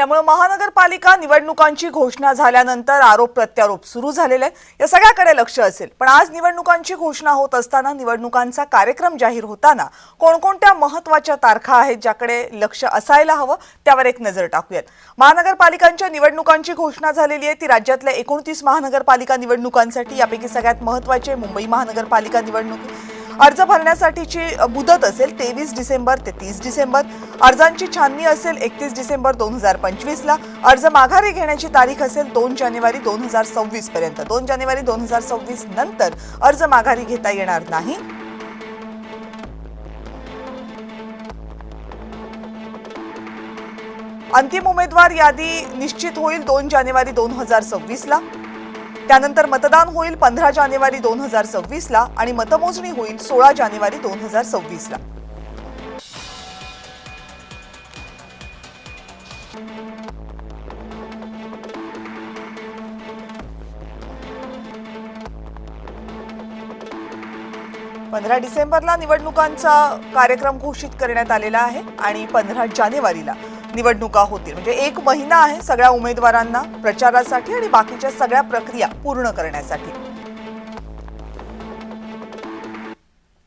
त्यामुळे महानगरपालिका निवडणुकांची घोषणा झाल्यानंतर आरोप प्रत्यारोप सुरू झालेले या सगळ्याकडे लक्ष असेल। पण आज निवडणुकांची घोषणा होत असताना निवडणुकांचा कार्यक्रम जाहीर होताना कोणकोणत्या महत्त्वाच्या तारखा आहेत ज्याकडे लक्ष असायला हवं त्यावर एक नजर टाकूयात। महानगरपालिकांच्या निवडणुकांची घोषणा झालेली आहे ती राज्यातल्या 29 महानगरपालिका निवडणुकांसाठी। यापैकी सगळ्यात महत्त्वाचे मुंबई महानगरपालिका निवडणूक अर्ज भरण्यासाठीची मुदत असेल 23 डिसेंबर ते 30 डिसेंबर। अर्जांची छाननी असेल 31 डिसेंबर 2025 ला। अर्ज माघारी घेण्याची तारीख असेल 2 जानेवारी 2026 पर्यंत। 2 जानेवारी 2026 नंतर अर्ज माघारी घेता येणार नाही। अंतिम उमेदवार यादी निश्चित होईल 2 जानेवारी 2026 ला। त्यानंतर मतदान होईल 15 जानेवारी 2026 ला आणि मतमोजणी होईल 16 जानेवारी 2026 ला। पंधरा डिसेंबरला निवडणुकांचा कार्यक्रम घोषित करण्यात आलेला आहे आणि 15 जानेवारीला निवडणुका होतील। म्हणजे एक महिना आहे सगळ्या उमेदवारांना प्रचारासाठी आणि बाकीच्या सगळ्या प्रक्रिया पूर्ण करण्यासाठी।